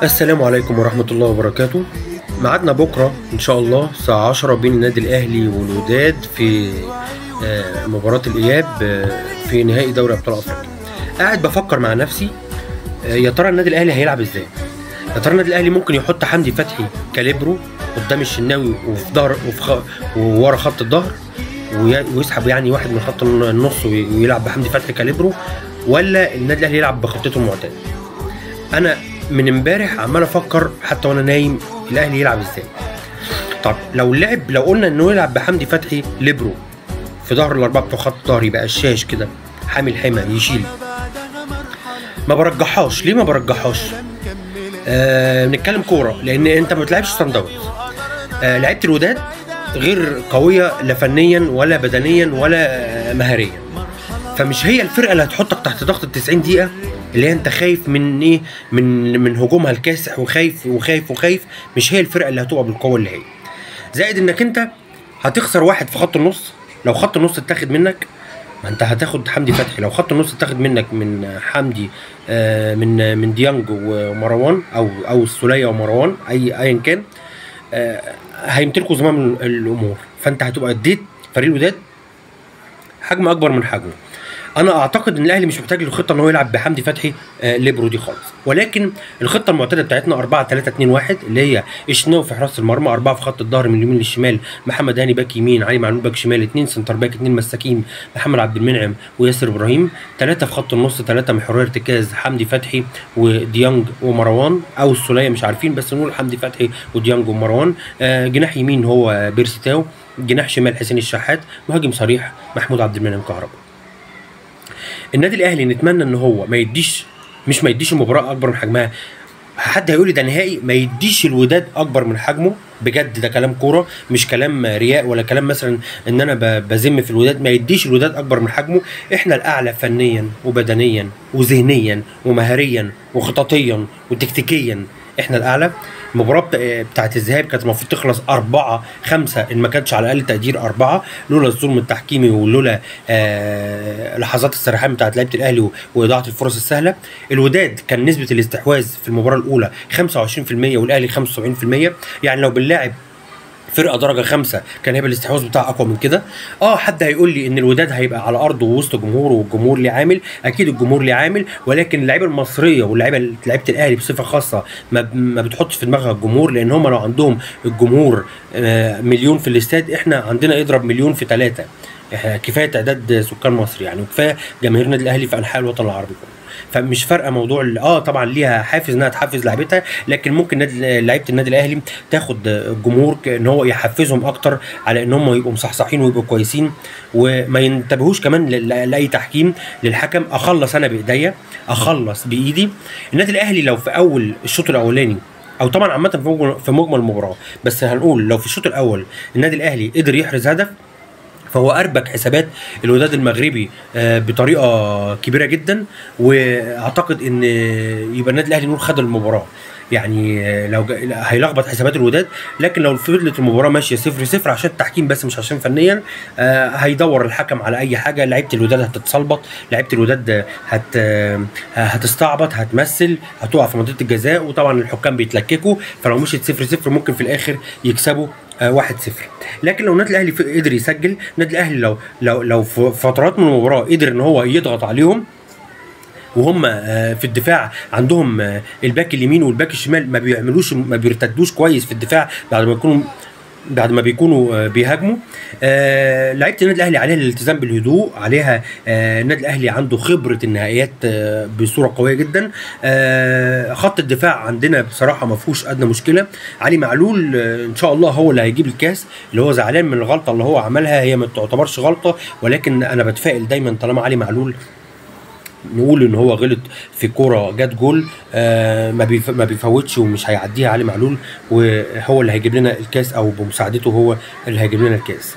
السلام عليكم ورحمة الله وبركاته. ميعادنا بكرة إن شاء الله الساعة 10 بين النادي الأهلي والوداد في مباراة الإياب في نهائي دوري أبطال أفريقيا. قاعد بفكر مع نفسي، يا ترى النادي الأهلي هيلعب إزاي؟ يا ترى النادي الأهلي ممكن يحط حمدي فتحي كاليبرو قدام الشناوي وفي ظهر وورا خط الظهر ويسحب يعني واحد من خط النص ويلعب بحمدي فتحي كاليبرو، ولا النادي الأهلي يلعب بخطته المعتادة؟ أنا من امبارح عمال افكر حتى وانا نايم الاهلي يلعب ازاي. طب لو قلنا انه يلعب بحمدي فتحي ليبرو في ظهر الاربعه بتوع خط الظهر، يبقى الشاش كده حامل حمى يشيل. ما برجحهاش. ليه ما برجحهاش؟ بنتكلم كوره، لان انت ما بتلعبش صن داونز. لعيبه الوداد غير قويه لا فنيا ولا بدنيا ولا مهاريا، فمش هي الفرقه اللي هتحطك تحت ضغط ال 90 دقيقه اللي انت خايف من ايه، من هجومها الكاسح وخايف وخايف وخايف. مش هي الفرقه اللي هتقع بالقوه اللي هي. زائد انك انت هتخسر واحد في خط النص. لو خط النص اتاخد منك، ما انت هتاخد حمدي فتحي. لو خط النص اتاخد منك من حمدي من ديانج ومروان او السوليه ومروان ايا كان، هيمتلكوا زمام الامور. فانت هتبقى اديت فريق الوداد حجم اكبر من حجمه. انا اعتقد ان الاهلي مش محتاج الخطه ان هو يلعب بحمدي فتحي ليبرو دي خالص، ولكن الخطه المعتاده بتاعتنا 4-3-2-1 اللي هي الشناوي في حراسه المرمى، 4 في خط الظهر من اليمين للشمال، محمد هاني باك يمين، علي معلول باك شمال، 2 سنتر باك، 2 مساكين، محمد عبد المنعم وياسر ابراهيم، 3 في خط النص، 3 محوريه ارتكاز، حمدي فتحي وديانج ومروان او السوليه مش عارفين، بس نقول حمدي فتحي وديانج ومروان. جناح يمين هو بيرسيتاو، جناح شمال حسين الشحات، مهاجم صريح محمود عبد المنعم كهربا. النادي الاهلي نتمنى ان هو ما يديش المباراه اكبر من حجمها. حد هيقول لي ده نهائي، ما يديش الوداد اكبر من حجمه. بجد ده كلام كوره، مش كلام رياء ولا كلام مثلا ان انا بذم في الوداد. ما يديش الوداد اكبر من حجمه. احنا الاعلى فنيا وبدنيا وذهنيا ومهاريا وخططيا وتكتيكيا، احنا الاعلى. المباراه بتاعت الذهاب كانت المفروض تخلص 4-5 ان ما كانتش على الاقل تقدير 4، لولا الظلم التحكيمي ولولا لحظات السرحان بتاعت لعيبه الاهلي واضاعه الفرص السهله. الوداد كان نسبه الاستحواذ في المباراه الاولى 25% والاهلي 75%. يعني لو بنلاعب فرقه درجه 5 كان هيبقى الاستحواذ بتاعه اقوى من كده. حد هيقول لي ان الوداد هيبقى على ارضه ووسط جمهوره والجمهور ليه عامل. اكيد الجمهور ليه عامل، ولكن اللعيبه المصريه لعيبه الاهلي بصفه خاصه ما بتحطش في دماغها الجمهور، لان هم لو عندهم الجمهور مليون في الاستاد، احنا عندنا يضرب مليون في 3. كفايه تعداد سكان مصر يعني، وكفايه جماهير النادي الاهلي في انحاء الوطن العربي كله. فمش فارقه موضوع طبعا ليها حافز انها تحفز لعيبتها، لكن ممكن لعيبه النادي الاهلي تاخد الجمهور ان هو يحفزهم اكتر على ان هم يبقوا مصحصحين ويبقوا كويسين، وما ينتبهوش كمان لاي تحكيم للحكم. اخلص انا بايديا، اخلص بايدي. النادي الاهلي لو في اول الشوط الاولاني، او طبعا عامه في مجمل المباراه، بس هنقول لو في الشوط الاول النادي الاهلي قدر يحرز هدف، فهو اربك حسابات الوداد المغربي بطريقه كبيره جدا. واعتقد ان يبقى النادي الاهلي نقول خد المباراه. يعني لو هيلخبط حسابات الوداد، لكن لو فضلت المباراه ماشيه 0-0 عشان التحكيم بس مش عشان فنيا، هيدور الحكم على اي حاجه. لعيبه الوداد هتتصلبط، لعيبه الوداد هتستعبط، هتمثل، هتقع في منطقه الجزاء، وطبعا الحكام بيتلككوا. فلو مشيت 0-0 ممكن في الاخر يكسبوا 1-0. لكن لو النادي الاهلي قدر يسجل، النادي الاهلي لو في فترات من المباراه قدر ان هو يضغط عليهم، وهم في الدفاع عندهم الباك اليمين والباك الشمال ما بيرتدوش كويس في الدفاع بعد ما بيكونوا بيهاجموا. لعيبه النادي الاهلي عليها الالتزام بالهدوء، عليها النادي الاهلي عنده خبره النهائيات بصوره قويه جدا. خط الدفاع عندنا بصراحه ما فيهوش ادنى مشكله. علي معلول ان شاء الله هو اللي هيجيب الكاس. اللي هو زعلان من الغلطه اللي هو عملها، هي ما تعتبرش غلطه، ولكن انا بتفائل دايما طالما علي معلول نقول ان هو غلط في كوره جت جول، ما بيفوتش ومش هيعديها علي معلول، وهو اللي هيجيب لنا الكاس، او بمساعدته هو اللي هيجيب لنا الكاس.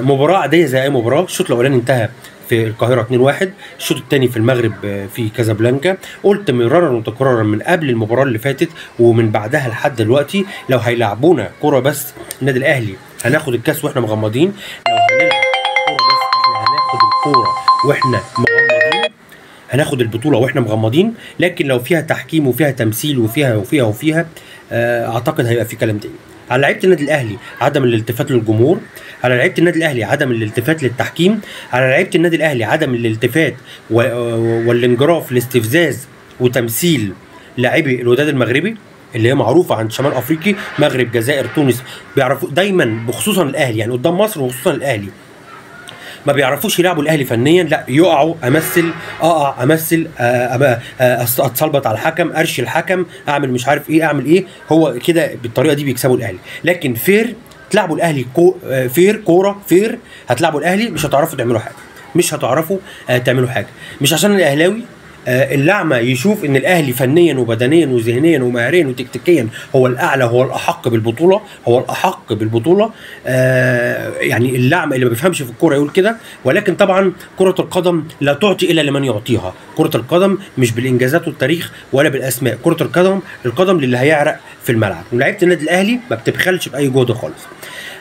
مباراه عاديه زي اي مباراه. الشوط الاولاني انتهى في القاهره 2-1، الشوط الثاني في المغرب في كازابلانكا. قلت مرارا وتكرارا من قبل المباراه اللي فاتت ومن بعدها لحد دلوقتي، لو هيلعبونا كوره بس النادي الاهلي هناخد الكاس واحنا مغمضين. لو هنلعب كوره بس احنا هناخد الكوره واحنا مغمضين. هناخد البطوله واحنا مغمضين، لكن لو فيها تحكيم وفيها تمثيل وفيها اعتقد هيبقى في كلام تاني. على لعيبه النادي الاهلي عدم الالتفات للجمهور، على لعيبه النادي الاهلي عدم الالتفات للتحكيم، على لعيبه النادي الاهلي عدم الالتفات والانجراف لاستفزاز وتمثيل لاعبي الوداد المغربي اللي هي معروفه عند شمال افريقي، مغرب، جزائر، تونس، بيعرفوا دايما بخصوصا الاهلي، يعني قدام مصر وخصوصا الاهلي ما بيعرفوش يلعبوا الاهلي فنيا، لا يقعوا امثل، اقع امثل، اتصلبط على الحكم، ارشي الحكم، اعمل مش عارف ايه، اعمل ايه، هو كده بالطريقه دي بيكسبوا الاهلي. لكن فير تلعبوا الاهلي فير كوره فير، هتلعبوا الاهلي مش هتعرفوا تعملوا حاجه، مش هتعرفوا تعملوا حاجه. مش عشان الاهلاوي اللعمة يشوف ان الاهلي فنيا وبدنيا وذهنيا ومهاريا وتكتيكيا هو الاعلى، هو الاحق بالبطوله، هو الاحق بالبطوله. يعني اللعمة اللي ما بيفهمش في الكوره يقول كده، ولكن طبعا كره القدم لا تعطي الا لمن يعطيها. كره القدم مش بالانجازات والتاريخ ولا بالاسماء، كره القدم للي هيعرق في الملعب. ولاعيبه النادي الاهلي ما بتبخلش باي جهد خالص.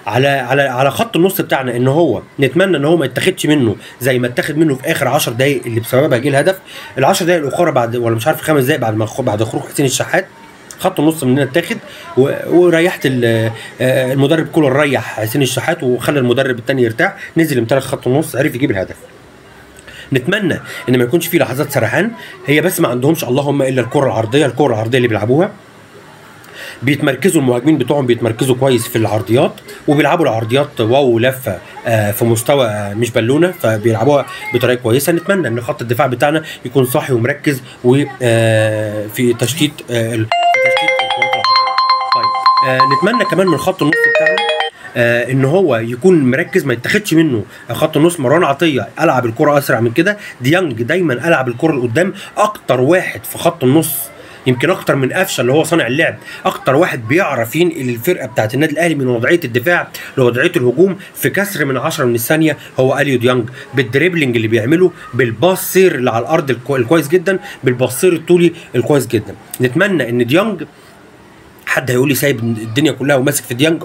على خط النص بتاعنا ان هو نتمنى ان هو ما يتاخدش منه زي ما اتاخد منه في اخر 10 دقائق اللي بسببها جه الهدف. ال10 دقائق الاخرى بعد ولا مش عارف 5 دقائق بعد خروج حسين الشحات، خط النص مننا اتاخد، وريحت المدرب كولر ريح حسين الشحات وخلى المدرب الثاني يرتاح، نزل امتلك خط النص، عرف يجيب الهدف. نتمنى ان ما يكونش فيه لحظات سرحان، هي بس ما عندهمش اللهم الا الكره العرضيه اللي بيلعبوها. بيتمركزوا المهاجمين بتوعهم بيتمركزوا كويس في العرضيات، وبيلعبوا العرضيات واو لفه في مستوى مش بالونه، فبيلعبوها بطريقه كويسه. نتمنى ان خط الدفاع بتاعنا يكون صاحي ومركز وفي تشتيت الكرات العرضيه. طيب نتمنى كمان من خط النص بتاعنا ان هو يكون مركز، ما يتاخدش منه خط النص. مروان عطيه العب الكره اسرع من كده، ديانج دايما العب الكره لقدام. اكتر واحد في خط النص يمكن اكتر من قفشه اللي هو صانع اللعب، اكتر واحد بيعرف ينقل الفرقه بتاعت النادي الاهلي من وضعيه الدفاع لوضعيه الهجوم في كسر من 10 من الثانيه، هو اليو ديانج بالدريبلينج اللي بيعمله، بالباص سير اللي على الارض الكويس جدا، بالباص سير الطولي الكويس جدا. نتمنى ان ديانج، حد هيقول لي سايب الدنيا كلها وماسك في ديانج،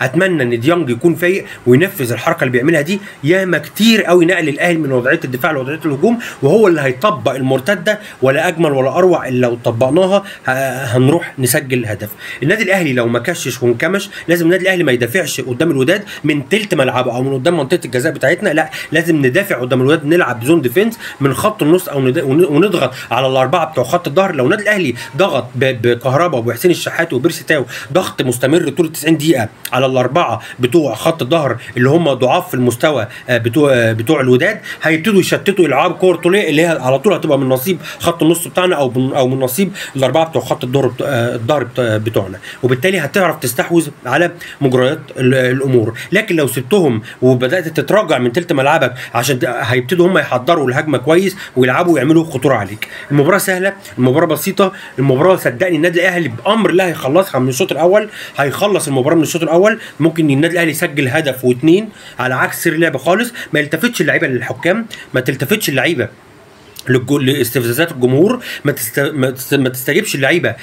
اتمنى ان ديانج يكون فايق وينفذ الحركه اللي بيعملها دي. ياما كتير قوي نقل الاهلي من وضعيه الدفاع لوضعيه الهجوم، وهو اللي هيطبق المرتده، ولا اجمل ولا اروع اللي لو طبقناها هنروح نسجل هدف. النادي الاهلي لو ما كشش وانكمش، لازم النادي الاهلي ما يدافعش قدام الوداد من تلت ملعبه او من قدام منطقه الجزاء بتاعتنا، لا لازم ندافع قدام الوداد، نلعب زون ديفنس من خط النص او ونضغط على الاربعه بتوع خط الظهر. لو النادي الاهلي ضغط بكهربا وبحسين الشحات وبيرسي تاو ضغط مستمر طول 90 دقيقه على الاربعه بتوع خط الظهر اللي هم ضعاف في المستوى بتوع الوداد، هيبتدوا يشتتوا يلعبوا كور طوليه اللي هي على طول هتبقى من نصيب خط النص بتاعنا او من نصيب الاربعه بتوع خط الظهر بتوعنا، وبالتالي هتعرف تستحوذ على مجريات الامور. لكن لو سبتهم وبدات تتراجع من تلت ملعبك، عشان هيبتدوا هم يحضروا الهجمه كويس ويلعبوا ويعملوا خطوره عليك. المباراه سهله، المباراه بسيطه، المباراه صدقني النادي الاهلي بامر الله هيخلصها من الشوط الاول، هيخلص المباراه من الشوط الاول. ممكن النادي الاهلي يسجل هدف واثنين على عكس سير اللعب خالص. ما يلتفتش اللعيبه للحكام، ما تلتفتش اللعيبه لاستفزازات الجمهور، ما تستجيبش اللعيبه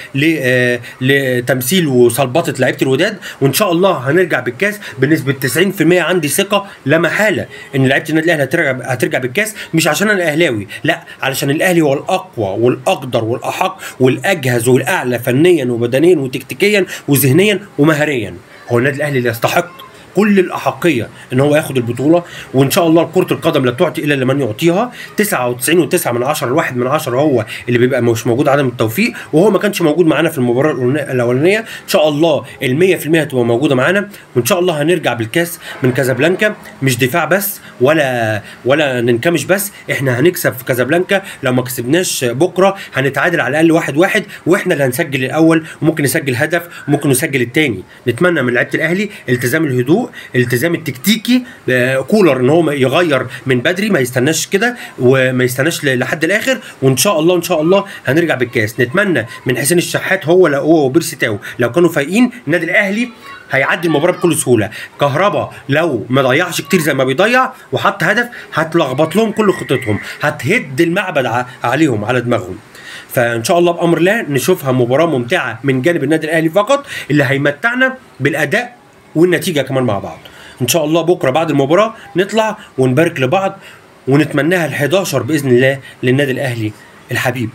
لتمثيل وصلبطه لعيبه الوداد. وان شاء الله هنرجع بالكاس بنسبه 90%. عندي ثقه لا محاله ان لعيبه النادي الاهلي هترجع بالكاس، مش عشان انا اهلاوي، لا علشان الاهلي هو الاقوى والاقدر والاحق والاجهز والاعلى فنيا وبدنيا وتكتيكيا وذهنيا ومهاريا. هو النادي الاهلي اللي يستحق كل الاحقيه ان هو ياخد البطوله، وان شاء الله كره القدم لا تعطي الا لمن يعطيها. 99.9 الواحد من 10 هو اللي بيبقى مش موجود، عدم التوفيق، وهو ما كانش موجود معانا في المباراه الاولانيه. ان شاء الله ال100% هتبقى موجوده معانا، وان شاء الله هنرجع بالكاس من كازابلانكا. مش دفاع بس ولا ننكمش بس، احنا هنكسب في كازابلانكا. لو ما كسبناش بكره هنتعادل على الاقل 1-1، واحنا اللي هنسجل الاول وممكن نسجل هدف وممكن نسجل الثاني. نتمنى من لعيبه الاهلي التزام الهدوء، الالتزام التكتيكي، كولر ان هو يغير من بدري، ما يستناش كده وما يستناش لحد الاخر. وان شاء الله هنرجع بالكاس. نتمنى من حسين الشحات هو وبيرسي تاو لو كانوا فايقين، النادي الاهلي هيعدي المباراه بكل سهوله. كهربا لو ما ضيعش كتير زي ما بيضيع وحط هدف، هتلخبط لهم كل خطتهم، هتهد المعبد عليهم على دماغهم. فان شاء الله بامر الله نشوفها مباراه ممتعه من جانب النادي الاهلي فقط، اللي هيمتعنا بالاداء والنتيجه كمان مع بعض. ان شاء الله بكره بعد المباراه نطلع ونبارك لبعض ونتمناها ال11 باذن الله للنادي الاهلي الحبيب.